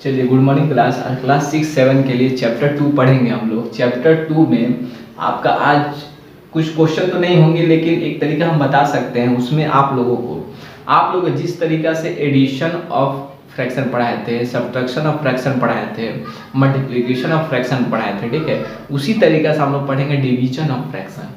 चलिए, good morning class. Class 6-7 के लिए चैप्टर 2 पढ़ेंगे हम लोग। चैप्टर 2 में आपका आज कुछ क्वेश्चन तो नहीं होंगे, लेकिन एक तरीका हम बता सकते हैं। उसमें आप लोग जिस तरीका से एडिशन ऑफ फ्रैक्शन पढ़ाए थे, सब्ट्रैक्शन ऑफ फ्रैक्शन पढ़ाए थे, मल्टीप्लिकेशन ऑफ फ्रैक्शन पढ़ाए थे, ठीक है, उसी तरीका से हम लोग पढ़ेंगे डिवीजन ऑफ फ्रैक्शन।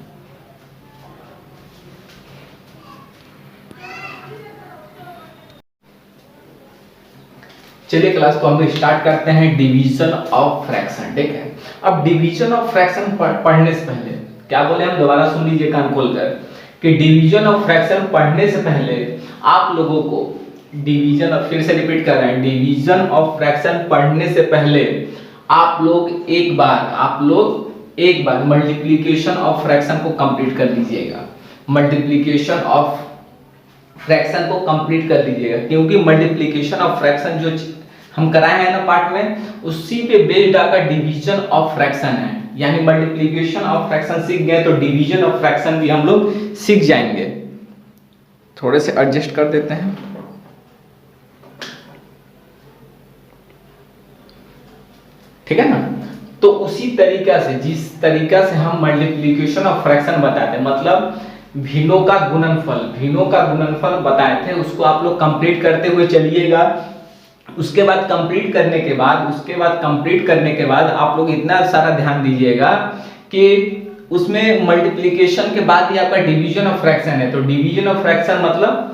चलिए क्लास को हम लोग स्टार्ट करते हैं डिवीजन ऑफ फ्रैक्शन, ठीक है। अब डिवीजन ऑफ फ्रैक्शन पढ़ने से पहले क्या बोले, हम दोबारा सुन लीजिए कान खोलकर कि डिवीजन ऑफ फ्रैक्शन पढ़ने से पहले आप लोगों को डिवीजन, फिर से रिपीट कर रहे हैं, डिवीजन ऑफ फ्रैक्शन पढ़ने से पहले आप लोग एक बार मल्टीप्लिकेशन ऑफ फ्रैक्शन को कंप्लीट कर लीजिएगा। मल्टीप्लिकेशन ऑफ फ्रैक्शन को कंप्लीट कर लीजिएगा, क्योंकि मल्टीप्लिकेशन ऑफ फ्रैक्शन जो हम कराए हैं ना पार्ट में, उसी पे बेस्ड आपका डिवीजन ऑफ फ्रैक्शन है। यानी मल्टीप्लिकेशन ऑफ फ्रैक्शन सीख गए तो डिवीजन ऑफ फ्रैक्शन भी हम लोग सीख जाएंगे। थोड़े से एडजस्ट कर देते हैं। ठीक है ना। तो उसी तरीका से, जिस तरीका से हम मल्टीप्लिकेशन ऑफ फ्रैक्शन बताते हैं, मतलब भिन्नों का गुणनफल बताए थे, उसको आप लोग कंप्लीट करते हुए चलिएगा। उसके बाद कंप्लीट करने के बाद आप लोग इतना सारा ध्यान दीजिएगा कि उसमें मल्टीप्लिकेशन के बाद ही आपका डिवीजन ऑफ फ्रैक्शन है। तो डिवीजन ऑफ फ्रैक्शन मतलब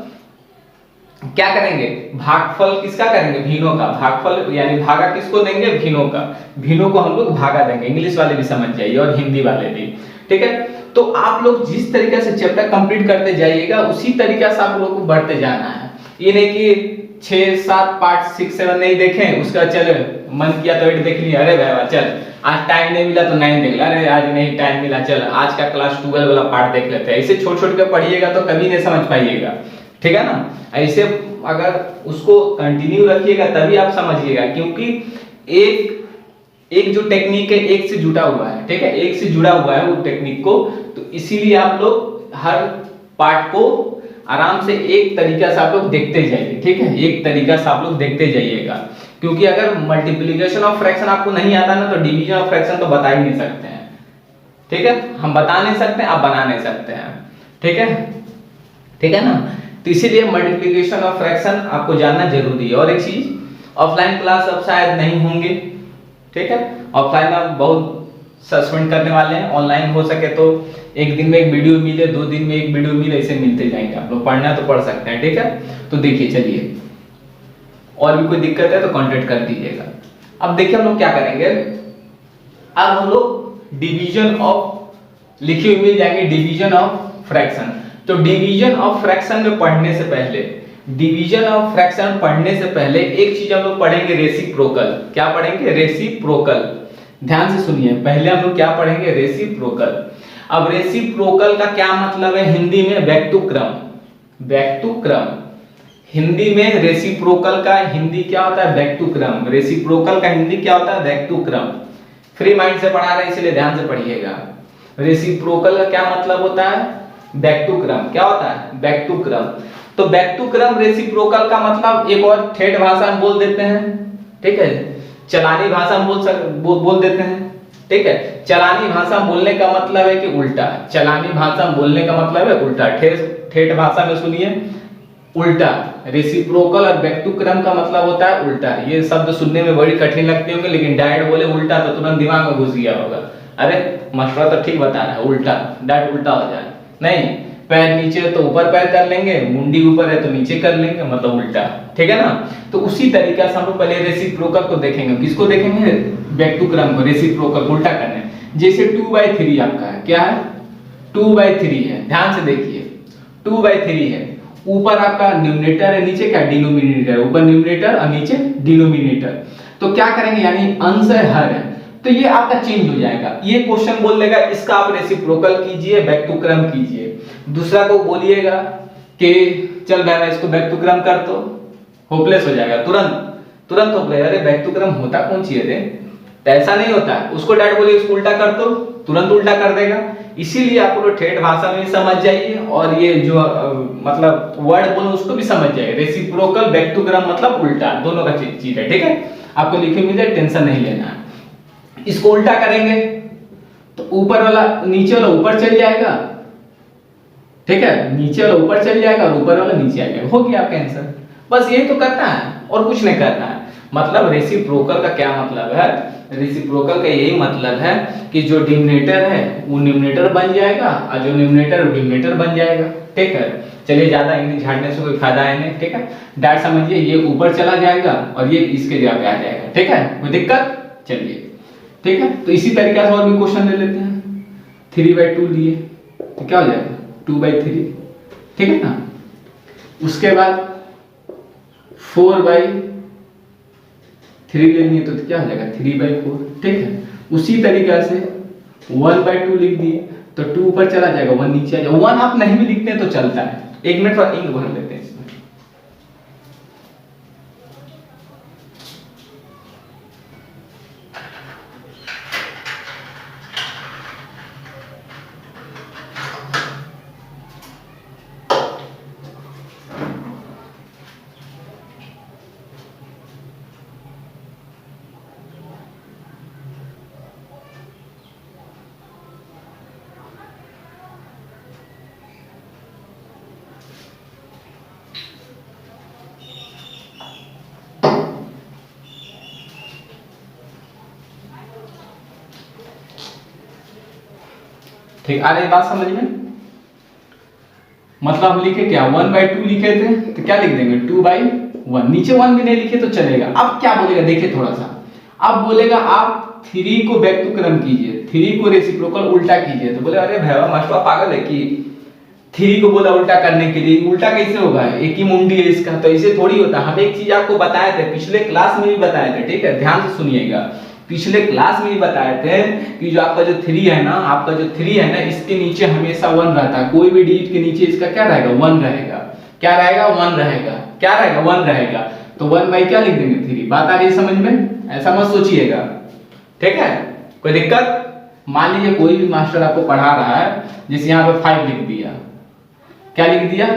क्या करेंगे, भागफल किसका करेंगे, भिन्नों का भागफल, यानी भागा किसको देंगे, भिन्नों का। भिन्नों को हम लोग भागा देंगे। इंग्लिश वाले भी समझ जाइए और हिंदी वाले भी, ठीक है। तो आप लोग जिस तरीके से चैप्टर कंप्लीट करते जाइएगा, उसी तरीके से आप लोग को बढ़ते जाना है। ये नहीं कि 6-7 पार्ट 6-7 नहीं देखें, उसका चल मन किया तो 8 देख लिया, अरे भाई चल आज टाइम नहीं मिला तो 9 देख लिया, अरे आज नहीं टाइम मिला चल आज का क्लास 12 वाला पार्ट देख लेते हैं। ऐसे छोटे छोटे के पढ़िएगा तो कभी नहीं समझ पाइएगा, ठीक है ना। ऐसे अगर उसको कंटिन्यू रखिएगा तभी आप समझिएगा, क्योंकि एक जो टेक्निक है एक से जुड़ा हुआ है, ठीक है, एक से जुड़ा हुआ है वो टेक्निक को। तो इसीलिए आप लोग हर पार्ट को आराम से एक तरीका से आप लोग देखते जाइए, ठीक है, एक तरीका से आप लोग देखते जाइएगा। क्योंकि अगर मल्टीप्लिकेशन ऑफ फ्रैक्शन आपको नहीं आता ना, तो डिवीजन ऑफ फ्रैक्शन तो बता ही नहीं सकते हैं, ठीक है। हम बता नहीं सकते, आप बना नहीं सकते हैं, ठीक है ना। तो इसीलिए मल्टीप्लिकेशन ऑफ फ्रैक्शन आपको जानना जरूरी है। और एक चीज, ऑफलाइन क्लास अब शायद नहीं होंगे, ठीक है। ऑफलाइन आप बहुत सस्पेंड करने वाले हैं। ऑनलाइन हो सके तो एक दिन में एक वीडियो मिले, 2 दिन में एक वीडियो मिले, ऐसे मिलते जाएंगे। आप लोग पढ़ना तो पढ़ सकते हैं, ठीक है। तो देखिए चलिए, और भी कोई दिक्कत है तो कांटेक्ट कर दीजिएगा। अब देखिए हम लोग क्या करेंगे, अब हम लोग डिवीजन ऑफ लिखे हुए मिल जाएंगे, डिवीजन ऑफ फ्रैक्शन। तो डिवीजन ऑफ फ्रैक्शन में पढ़ने से पहले, डिवीजन ऑफ फ्रैक्शन पढ़ने से पहले एक चीज हम लोग पढ़ेंगे, रेसिप्रोकल। क्या पढ़ेंगे, रेसिप्रोकल। ध्यान से सुनिए, पहले हम लोग क्या पढ़ेंगे, रेसिप्रोकल। अब रेसिप्रोकल का क्या मतलब है हिंदी में, व्यक्तुक्रम। व्यक्तुक्रम हिंदी में रेसिप्रोकल का हिंदी क्या होता है, व्यक्तुक्रम। रेसिप्रोकल का हिंदी क्या होता है, व्यक्तुक्रम। फ्री माइंड से पढ़ा रहे हैं इसलिए ध्यान से पढ़िएगा। रेसिप्रोकल का क्या मतलब होता है, व्यक्तुक्रम। क्या होता है, व्यक्तुक्रम। तो व्यक्तुक्रम रेसिप्रोकल का मतलब एक और ठेठ भाषा में बोल देते हैं, ठीक है, चलानी भाषा में बोल देते हैं, ठीक है। चलानी भाषा में बोलने का मतलब है कि उल्टा, चलानी भाषा में बोलने का मतलब है उल्टा। ठेठ भाषा में सुनिए, उल्टा। रेसिप्रोकल और व्यक्तुक्रम का मतलब होता है उल्टा। ये शब्द सुनने में बड़ी कठिन लगते होंगे, लेकिन डायरेक्ट बोले उल्टा तो तुरंत दिमाग में घुस गया होगा, अरे मास्टर तो ठीक बता रहा है, उल्टा, डायरेक्ट उल्टा हो जाए। नहीं, पैर नीचे है तो ऊपर पैर कर लेंगे, मुंडी ऊपर है तो नीचे कर लेंगे, मतलब उल्टा, ठीक है ना। तो उसी तरीका से हम लोग पहले रेसिप्रोकल को देखेंगे। किसको देखेंगे, व्यक्तुक्रम को, रेसिप्रोकल उल्टा करने। जैसे 2/3 आपका है, क्या है, 2/3 है। ध्यान से देखिए, 2/3 है। ऊपर आपका न्यूमरेटर है, नीचे क्या, डिनोमिनेटर। ऊपर न्यूमरेटर और नीचे डिनोमिनेटर। तो क्या करेंगे, यानी अंश है, हर है, तो ये आपका चेंज हो जाएगा। ये क्वेश्चन बोल देगा इसका आप रेसिप्रोकल कीजिए, व्यक्तुक्रम कीजिए। दूसरा को बोलिएगा कि चल भाई इसको व्यक्तुक्रम कर, तो होपलेस हो जाएगा, तुरंत होपलेस। अरे व्यक्तुक्रम होता कौन सी है, तो ऐसा नहीं होता है। उसको डायरेक्ट बोलिए इसको उल्टा कर, तो तुरंत उल्टा कर देगा। इसीलिए आप लोग ठेठ भाषा में भी समझ जाइए, और ये जो मतलब वर्ड बोलो उसको भी समझ जाइए। रेसिप्रोकल, व्यक्तुक्रम मतलब उल्टा, दोनों का चीज है, ठीक है। आपको लिखे मिल जाए, टेंशन नहीं लेना है। इसको उल्टा करेंगे तो ऊपर वाला नीचे वाला ऊपर चल जाएगा, ठीक है, नीचे वाला ऊपर चल जाएगा और ऊपर वाला नीचे आ जाएगा, हो गया आपका आंसर। बस यही तो करना है और कुछ नहीं करना है। मतलब रेसिप्रोकल का क्या मतलब है, रेसिप्रोकल का यही मतलब है कि जो डिनोमिनेटर है वो न्यूमरेटर बन जाएगा और जो न्यूमरेटर वो डिनोमिनेटर बन जाएगा, ठीक है। चलिए ज्यादा इंग्लिश झाड़ने से कोई फायदा है नहीं, ठीक है। डायरेक्ट समझिए, ये ऊपर चला जाएगा और ये इसके जगह पे आ जाएगा, ठीक है, कोई दिक्कत? चलिए ठीक है, तो इसी तरीके से और भी क्वेश्चन ले लेते हैं। 3/2 लिए तो क्या हो जाएगा 2/3, ठीक है ना। उसके बाद 4/3 लेनी है तो क्या हो जाएगा 3/4, ठीक है। उसी तरीके से 1/2 लिख दिए तो 2 ऊपर चला जाएगा, 1 नीचे आ जाएगा। 1 आप नहीं भी लिखते हैं तो चलता है। 1 मिनट और इंक भर लेते हैं इसमें। ठीक, आ रही बात समझ में? मतलब हम लिखे क्या 1/2 लिखे थे तो क्या लिख देंगे 2/1, नीचे 1 भी नहीं लिखे तो चलेगा। अब क्या बोलेगा देखिए थोड़ा सा, अब बोलेगा आप 3 को व्यक्तक्रम कीजिए, 3 को रेसिप्रोकल उल्टा कीजिए। तो बोले अरे भैया मास्टर पागल है कि 3 को बोला उल्टा करने के लिए, उल्टा कैसे होगा, एक ही मुंडी है इसका, तो ऐसे थोड़ी होता। हम एक चीज आपको बताए थे, पिछले क्लास में भी बताए थे, ठीक है, ध्यान से सुनिएगा। पिछले क्लास में ही बताए थे कि जो आपका जो 3 है ना, आपका जो 3 है ना, इसके नीचे हमेशा 1 रहता है। कोई भी डिजिट के नीचे इसका क्या रहेगा 1 रहेगा। क्या रहेगा 1 रहेगा। क्या रहेगा 1 रहेगा। तो 1 बाई क्या लिख देंगे 3। बात आ रही है समझ में? ऐसा मत सोचिएगा, ठीक है, कोई दिक्कत? मान लीजिए कोई भी मास्टर आपको पढ़ा रहा है, जैसे यहाँ पे 5 लिख दिया, क्या लिख दिया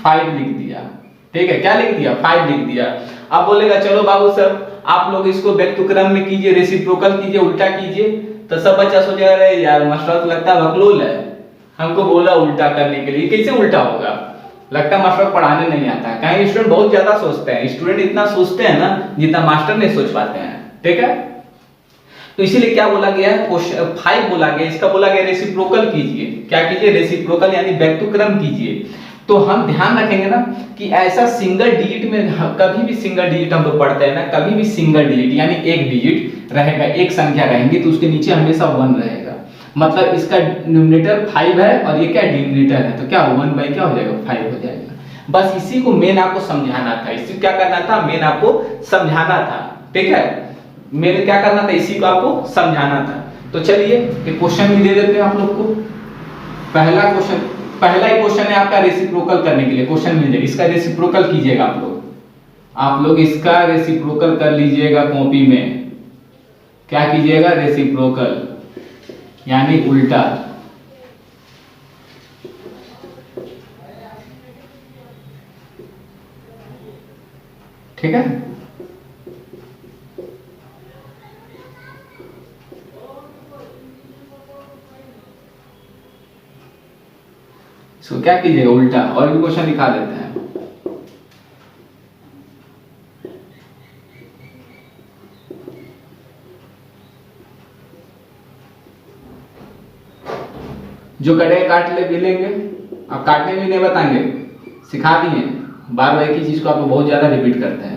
5 लिख दिया, ठीक है, क्या लिख दिया 5 लिख दिया। अब बोलेगा चलो बाबू सर आप लोग इसको व्यक्तक्रम में कीजिए, रेसिप्रोकल कीजिए, उल्टा कीजिए। तो सब बच्चा सोचेगा अरे यार मास्टर तो लगता है बकलोल है, हमको बोला उल्टा करने के लिए, कैसे उल्टा होगा, लगता है मास्टर पढ़ाने नहीं आता है। कहीं स्टूडेंट बहुत ज्यादा सोचते हैं, स्टूडेंट इतना सोचते हैं ना जितना मास्टर नहीं सोच पाते हैं, ठीक है। तो इसीलिए क्या बोला गया है 5 बोला गया, इसका बोला गया रेसिप्रोकल कीजिए। क्या कीजिए रेसिप्रोकल यानी व्यक्तक्रम कीजिए। तो हम ध्यान रखेंगे ना कि ऐसा सिंगल डिजिट में कभी भी सिंगल डिजिट हम लोग पढ़ते हैं ना, कभी भी सिंगल डिजिट यानी एक डिजिट रहेगा, एक संख्या रहेंगी तो उसके नीचे हमेशा 1 रहेगा। मतलब इसका न्यूमरेटर 5 है और ये क्या डिनोमिनेटर है, तो क्या 1 बाई क्या हो जाएगा 5 हो जाएगा। बस इसी को मेन आपको समझाना था, इसी क्या करना था मेन आपको समझाना था, ठीक है, मेन क्या करना था इसी को आपको समझाना था। तो चलिए एक क्वेश्चन भी दे देते हैं आप लोग को। पहला क्वेश्चन, पहला ही क्वेश्चन है आपका रेसिप्रोकल करने के लिए क्वेश्चन मिल जाएगा, इसका रेसिप्रोकल कीजिएगा आप लोग इसका रेसिप्रोकल कर लीजिएगा कॉपी में। क्या कीजिएगा रेसिप्रोकल यानी उल्टा, ठीक है। इसको क्या कीजिएगा उल्टा, और भी क्वेश्चन दिखा देते हैं। जो कटेगा काट ले भी लेंगे, अब काटने भी नहीं बताएंगे, सिखा दिए, बार बार एक ही चीज को आप बहुत ज्यादा रिपीट करते हैं।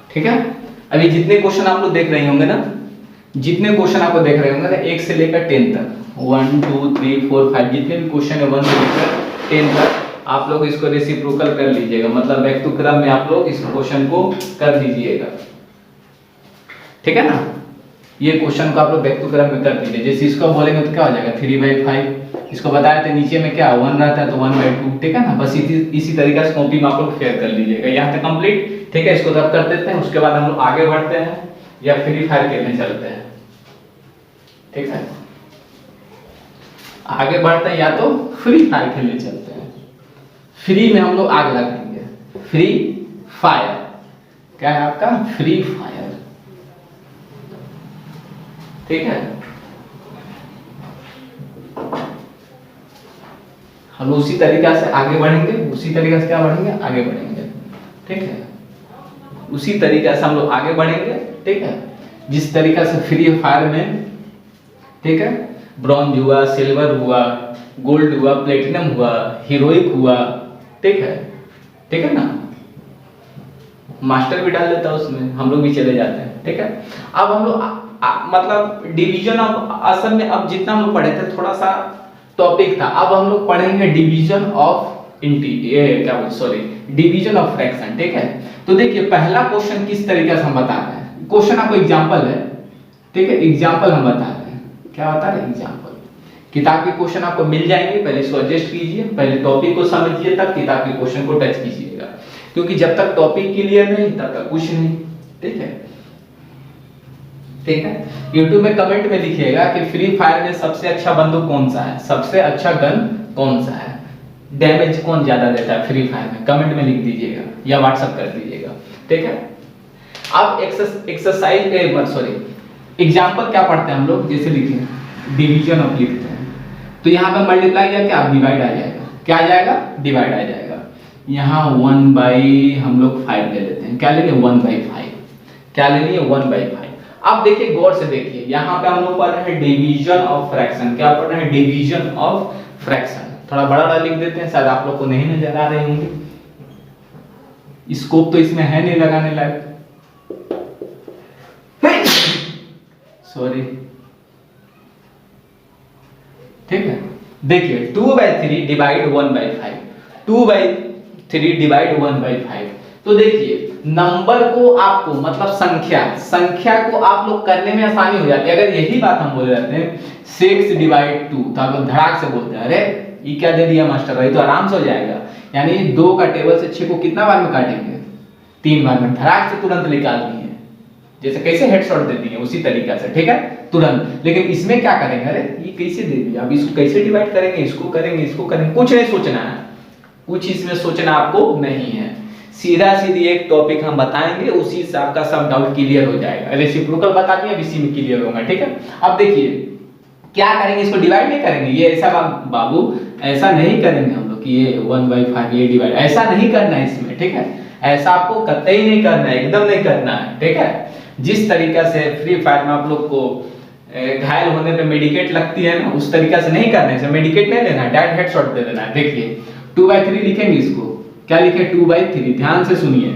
ठीक है, अभी जितने क्वेश्चन आप लोग देख रहे होंगे ना, जितने क्वेश्चन आपको देख रहे होंगे ना 1 से लेकर 10 तक, 1 2 3 4 5 जितने भी क्वेश्चन है 1 से लेकर 10 तक आप लोग इसको रेसिप्रोकल कर लीजिएगा, मतलब व्यक्तक्रम में आप लोग इस क्वेश्चन को कर दीजिएगा, ठीक है ना। ये क्वेश्चन को आप लोग व्यक्तक्रम में कर दीजिए। जैसे इसको बोलेंगे तो क्या हो जाएगा 3/5, इसको बताया था नीचे में क्या 1 रहता है तो 1/2, ठीक है ना। बस इसी तरीके से कॉपी में आप लोग शेयर कर लीजिएगा। यहाँ तक कंप्लीट, ठीक है। इसको रब कर देते हैं, उसके बाद हम लोग आगे बढ़ते हैं। या फ्री फायर खेलने चलते हैं, ठीक है। आगे बढ़ते हैं, या तो फ्री फायर खेलने चलते हैं। फ्री में हम लोग आग लगाएंगे, फ्री फायर, क्या है आपका फ्री फायर, ठीक है। हम उसी तरीका से आगे बढ़ेंगे, उसी तरीका से क्या बढ़ेंगे, आगे बढ़ेंगे, ठीक है। उसी तरीका से हम लोग आगे बढ़ेंगे, ठीक है। जिस तरीका से फ्री फायर में, ठीक है, ब्रॉन्ज हुआ, सिल्वर हुआ, गोल्ड हुआ, प्लेटिनम हुआ, हीरोइक हुआ, ठीक है ना। मास्टर भी डाल देता है उसमें, हम लोग भी चले जाते हैं, ठीक है। अब हम लोग मतलब डिवीजन ऑफ, असल में अब जितना हम लोग पढ़े थे थोड़ा सा टॉपिक था, अब हम लोग पढ़ेंगे division of division of fraction, ठीक है। तो देखिए पहला क्वेश्चन किस तरीके से हम बता रहे हैं, क्वेश्चन आपको एग्जांपल है, ठीक है, एग्जांपल हम बता रहे हैं, क्या बता रहे हैं, एग्जांपल। किताब के क्वेश्चन आपको मिल जाएंगे, पहले इसको एडजस्ट कीजिए, पहले टॉपिक को समझिए, तब किताब के क्वेश्चन को टच कीजिएगा, क्योंकि जब तक टॉपिक क्लियर नहीं तब तक कुछ नहीं, ठीक है, ठीक है। YouTube में कमेंट में लिखिएगा कि फ्री फायर में सबसे अच्छा बंदूक कौन सा है, सबसे अच्छा गन कौन सा है, डैमेज कौन ज्यादा देता है फ्री फायर में, कमेंट में लिख दीजिएगा या व्हाट्सएप कर दीजिएगा, ठीक है। अब एक्सरसाइज एग्जांपल क्या पढ़ते हैं हम लोग, जैसे लिखे डिवीजन ऑफ लिखते हैं, तो यहाँ पे मल्टीप्लाई या क्या डिवाइड आ जाएगा, क्या आ जाएगा, डिवाइड आ जाएगा। यहाँ 1/, हम लोग 5 ले लेते हैं, क्या ले लेंगे 1/5, क्या ले लिए 1/5। अब देखिए गौर से देखिए, यहाँ पे हम लोग पढ़ रहे हैं डिवीजन ऑफ फ्रैक्शन, क्या पढ़ रहे हैं, डिवीजन ऑफ फ्रैक्शन। थोड़ा बड़ा लिख देते हैं, शायद आप लोग को नहीं नजर आ रहे होंगे, स्कोप तो इसमें है नहीं लगाने लायक, सॉरी, ठीक है। देखिए 2/3 डिवाइड 1/5, 2/3 डिवाइड 1/5। तो देखिए नंबर को आपको मतलब संख्या को आप लोग करने में आसानी हो जाती है। अगर यही बात हम बोल जाते हैं 6/2, तो आप लोग धड़ाक से बोलते हैं अरे ये क्या दे दिया मास्टर भाई, तो आराम से हो जाएगा। यानी 2 का टेबल से 6 को कितना बार में काटेंगे, 3 बार में, धड़ाक से तुरंत निकाल दिए, जैसे कैसे हेडशॉट देती है उसी तरीका से, ठीक है, तुरंत। लेकिन इसमें क्या करेंगे, अरे ये कैसे दे दिया, अब इसको कैसे डिवाइड करेंगे, इसको करेंगे, इसको करेंगे, कुछ नहीं सोचना है, कुछ इसमें सोचना आपको नहीं है, सीधा सीधी एक टॉपिक हम बताएंगे, उसी से आपका सब डाउट क्लियर हो जाएगा। रेसिप्रोकल बता दिए, अब इसी में क्लियर होगा, ठीक है। अब देखिए क्या करेंगे, इसको डिवाइड नहीं करेंगे, ये ऐसा बाबू ऐसा नहीं करेंगे हम लोग कि ये 1/5 ये डिवाइड, ऐसा नहीं करना है इसमें, ठीक है, ऐसा आपको कतई नहीं करना है, एकदम नहीं करना है, ठीक है। जिस तरीका से फ्री फायर में आप लोग को घायल होने पे मेडिकेट लगती है ना, उस तरीका से नहीं करना है, मेडिकेट नहीं लेना है, डायरेक्ट हेडशॉट दे देना है। देखिए 2/3 लिखेंगे, इसको क्या लिखे 2/3, ध्यान से सुनिए,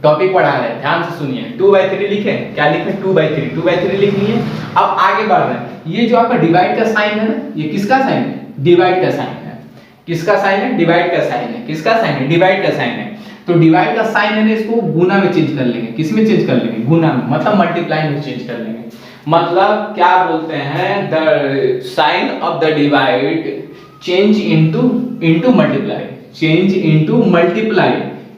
टॉपिक पढ़ा रहे हैं, ध्यान से सुनिए, 2/3 लिखे, क्या लिखे 2/3 लिख लिए। अब आगे बढ़ रहे हैं, ये जो आपका डिवाइड का साइन है ना, ये किसका साइन है, डिवाइड का साइन है, किसका साइन है, डिवाइड का साइन है, किसका साइन है, डिवाइड का साइन है। तो डिवाइड का साइन है ना, इसको गुना में चेंज कर लेंगे, किस में चेंज कर लेंगे, गुना में, मतलब मल्टीप्लाई में चेंज कर लेंगे। मतलब क्या बोलते हैं, the sign of the divide change into multiply, change into multiply,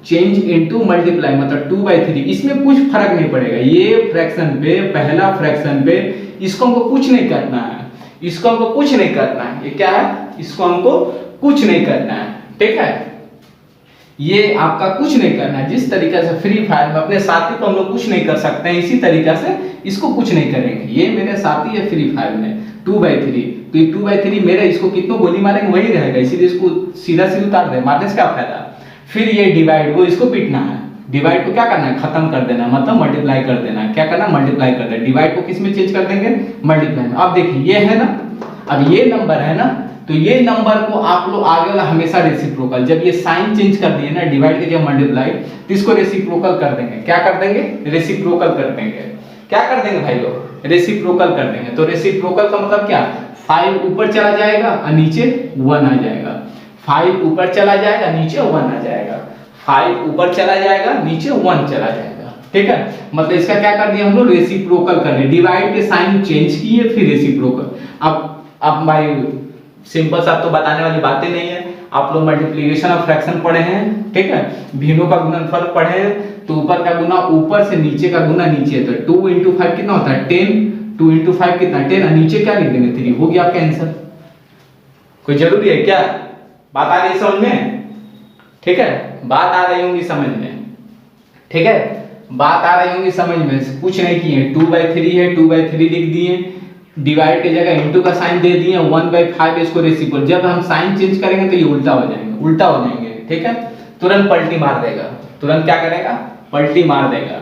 change into multiply, मतलब 2/3। इसमें कुछ फर्क नहीं पड़ेगा, ये फ्रैक्शन पे, पहला फ्रैक्शन पे इसको हमको कुछ नहीं करना है, इसको हमको कुछ नहीं करना है, ये क्या है, इसको हमको कुछ नहीं करना है, ठीक है, ये आपका कुछ नहीं करना है। जिस तरीके से फ्री फायर में अपने साथी को हम लोग कुछ नहीं कर सकते हैं, इसी तरीके से इसको कुछ नहीं करेंगे। ये मेरे साथी है फ्री फायर में 2/3, तो ये 2/3 मेरा, इसको कितनों गोली मारेंगे वही रहेगा, इसीलिए इसको सीधा सीधा उतार दे, मारने से क्या फायदा। फिर ये डिवाइड को इसको पीटना है, डिवाइड को क्या करना है, खत्म कर देना है, मतलब मल्टीप्लाई कर देना है, क्या करना है, मल्टीप्लाई कर देना। डिवाइड को किस में चेंज कर देंगे, मल्टीप्लाई में। अब देखिए ये है ना, अब ये नंबर है ना, तो ये नंबर को आप लोग आगे वाला हमेशा रेसिप्रोकल, जब ये साइन चेंज कर दिए ना, डिवाइड के जब मल्टीप्लाई, तो इसको रेसिप्रोकल कर देंगे, क्या कर देंगे, रेसिप्रोकल कर देंगे, क्या कर देंगे भाई लोग, रेसिप्रोकल कर देंगे। तो रेसिप्रोकल का मतलब क्या, 5 ऊपर चला जाएगा और नीचे 1 आ जाएगा, 5 ऊपर चला जाएगा नीचे 1 आ जाएगा, 5 ऊपर चला जाएगा नीचे 1 चला जाएगा, ठीक है। मतलब इसका क्या कर दिया हम लोग, रेसिप्रोकल कर दिया, डिवाइड के साइन चेंज किए फिर रेसिप्रोकल। अब भाई सिंपल सा तो बताने वाली बातें नहीं है, आप लोग मल्टीप्लिकेशन ऑफ फ्रैक्शन पढ़े हैं, ठीक है, भिन्नों का गुणनफल पढ़े हैं, तो ऊपर का गुना ऊपर से नीचे का गुना नीचे, तो 2 × 5 कितना होता है 10, 2 × 5 कितना 10, और नीचे क्या लिख देंगे 3, हो गया आपका आंसर। कोई जरूरी है क्या? बात आ रही समझ में? ठीक है, बात आ रही होंगी समझ में, ठीक है, बात आ रही होंगी समझ में। कुछ नहीं किए, 2/3 है, 2/3 लिख दिए, डिवाइड की जगह इनटू का साइन दे दिए, 1/5 इसको रेसिप्रोकल। जब हम साइन चेंज करेंगे तो ये उल्टा हो जाएंगे, उल्टा हो जाएंगे, ठीक है, तुरंत पलटी मार देगा, तुरंत क्या करेगा, पलटी मार देगा,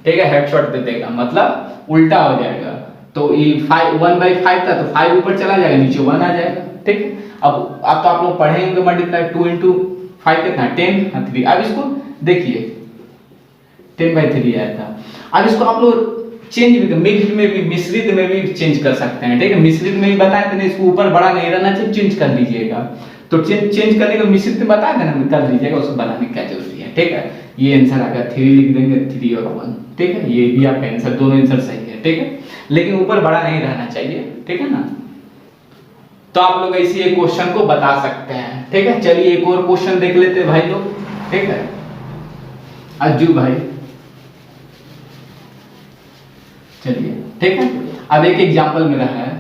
ठीक है, हेडशॉट दे देगा, मतलब उल्टा हो जाएगा। तो ये 1/5 था तो 5 ऊपर चला जाएगा, नीचे 1 आ जाएगा, ठीक है। अब तो आप लोग पढ़ेंगे मल्टीप्लाई, 2 × 5 कितना 10 और 3। अब इसको देखिए 10/3 आया था। अब इसको आप लोग चेंज भी, मिक्स्ड में भी, मिश्रित में भी चेंज कर सकते हैं, ठीक है। मिश्रित में भी बताया था ना, इसको ऊपर बड़ा नहीं रहना चाहिए, चेंज कर लीजिएगा। तो चेंज करने का मिश्रित में बताया था ना, कर लीजिएगा, उसको बनाने की क्या जरूरी है, ठीक है। ये आंसर आ गया, 3 लिख देंगे, 3 और 1, ठीक है, ये भी आपका आंसर, दोनों आंसर सही है, ठीक है, लेकिन ऊपर बड़ा नहीं रहना चाहिए, ठीक है ना। तो आप लोग ऐसे एक क्वेश्चन को बता सकते हैं, ठीक है। चलिए एक और क्वेश्चन देख लेते हैं भाई लोग, ठीक है। अज्जू भाई, चलिए, ठीक है। अब एक एग्जांपल मेरा है,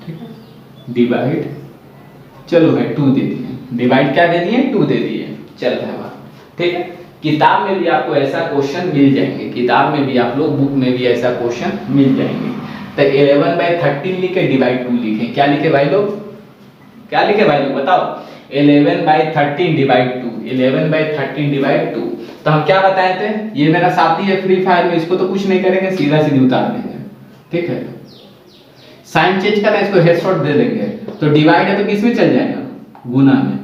ठीक है, डिवाइड, चलो भाई 2 दे दिए, डिवाइड क्या दे दिए, 2 दे दिए, चल रहा है, ठीक है। किताब में भी आपको ऐसा क्वेश्चन मिल जाएंगे, किताब में भी आप लोग बुक में भी ऐसा क्वेश्चन मिल जाएंगे। तो 11/13 लिखे, डिवाइड 2 लिखे, क्या लिखे भाई लोग, क्या लिखे भाई लोग बताओ, 11/13 डिवाइड 2, 11/13 डिवाइड 2। तो हम क्या बताए थे, ये मेरा साथी है फ्री फायर में, इसको तो कुछ नहीं करेंगे, सीधा सीधी उतार देंगे, ठीक है। साइन चेंज करना, इसको हेडशॉट दे देंगे। तो डिवाइड है तो किस में चल जाएगा, गुना में,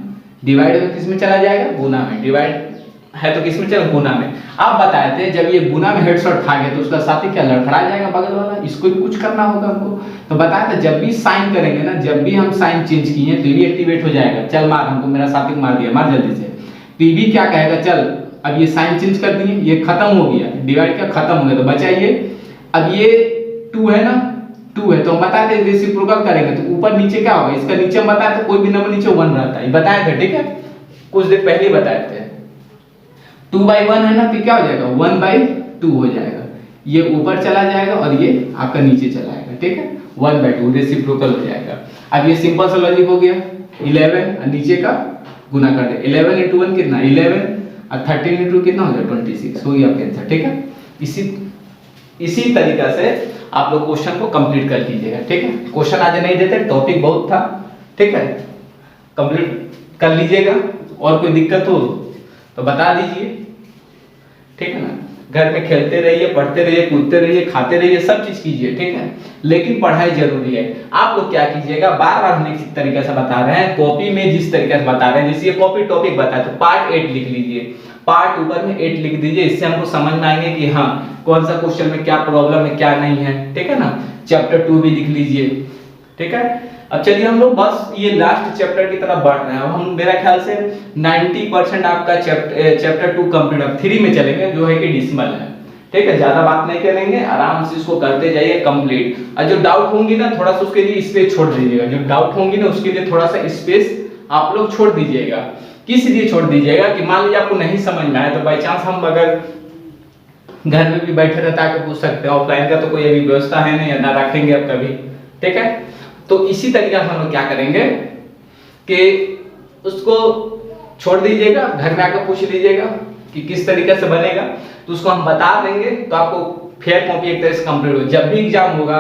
डिवाइड है तो किस में चला जाएगा, गुना में, डिवाइड है तो किस में चला, गुना में। आप बताए थे जब ये गुना में हेडशॉट खा गया तो उसका साथी क्या लड़खड़ा जाएगा बगल वाला, इसको भी कुछ करना होगा हमको। तो बताया था जब भी साइन करेंगे ना, जब भी हम साइन चेंज किए तो ये भी एक्टिवेट हो जाएगा, चल मार, हमको मेरा साथी मार दिया, मार जल्दी से। तो ये भी क्या कहेगा, चल अब ये साइन चेंज कर दिए, ये खत्म हो गया, डिवाइड क्या खत्म हो गया, तो बचा ये, अब ये 2 है ना, 2 है, तो हम बताए थे रेसिप्रोकल करेंगे तो ऊपर नीचे क्या होगा, इसका नीचे हम बताया था कोई भी नंबर नीचे 1 रहता है, बताए थे, ठीक है, कुछ देर पहले ही बताए थे। 2/1 है ना, तो क्या हो जाएगा 1/2 हो जाएगा, ये ऊपर चला जाएगा और ये आपका नीचे चला जाएगा, ठीक है, 1/2 रेसिप्रोकल हो जाएगा। अब ये सिंपल सा लॉजिक हो गया, 11 और नीचे का गुना कर दे, 11 × 1 कितना 11 और 13 × 2 कितना हो जाएगा 26, हो गया आपका आंसर, ठीक है। इसी तरीका से आप लोग क्वेश्चन को कंप्लीट कर लीजिएगा, ठीक है। क्वेश्चन आज नहीं देते, टॉपिक बहुत था, ठीक है, कंप्लीट कर लीजिएगा। और कोई दिक्कत हो तो बता दीजिए, ठीक है ना। घर में खेलते रहिए, पढ़ते रहिए, कूदते रहिए, खाते रहिए, सब चीज कीजिए, ठीक है, लेकिन पढ़ाई जरूरी है। आप लोग क्या कीजिएगा, बार बार हम इस तरीके से बता रहे हैं, कॉपी में जिस तरीके से बता रहे हैं, जैसे ये कॉपी टॉपिक बताया तो पार्ट 8 लिख लीजिए, पार्ट ऊपर में 8 लिख दीजिए, इससे हमको समझ में आएंगे कि हाँ कौन सा क्वेश्चन में क्या प्रॉब्लम है क्या नहीं है, ठीक है ना। चैप्टर 2 भी लिख लीजिए, ठीक है। अब चलिए हम लोग बस ये लास्ट चैप्टर की तरफ बढ़ रहे हैं। अब हम मेरा ख्याल से 90% आपका चैप्टर 2 कंप्लीट, अब 3 में चलेंगे जो है कि डिसिमल है, ठीक है। ज्यादा बात नहीं करेंगे, आराम से इसको करते जाइए कंप्लीट। और जो डाउट होंगी ना थोड़ा सा उसके लिए स्पेस छोड़ दीजिएगा, जो डाउट होंगी ना उसके लिए थोड़ा सा स्पेस आप लोग छोड़ दीजिएगा। किस लिए छोड़ दीजिएगा कि मान लीजिए आपको नहीं समझ में आया तो बाई चांस हम अगर घर में भी बैठे रहता है पूछ सकते हैं, ऑफलाइन का तो कोई अभी व्यवस्था है नहीं, ना रखेंगे अब कभी, ठीक है। तो इसी तरीके से हम लोग क्या करेंगे कि उसको छोड़ दीजिएगा, घर में आकर पूछ लीजिएगा कि किस तरीके से बनेगा, तो उसको हम बता देंगे, तो आपको फेयर कॉपी एक तरह से कंप्लीट हो। जब भी एग्जाम होगा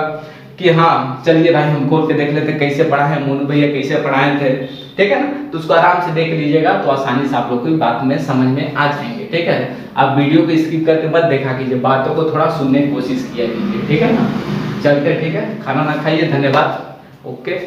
कि हाँ चलिए भाई हम खोल के देख लेते कैसे पढ़ा है मोनू भैया, कैसे पढ़ाए थे, ठीक है ना, तो उसको आराम से देख लीजिएगा, तो आसानी से आप लोग को बात में समझ में आ जाएंगे, ठीक है। आप वीडियो को स्किप करके मत देखा कीजिए, बातों को थोड़ा सुनने की कोशिश किया कीजिए, ठीक है ना। चलते, ठीक है, खाना ना खाइए, धन्यवाद, ओके।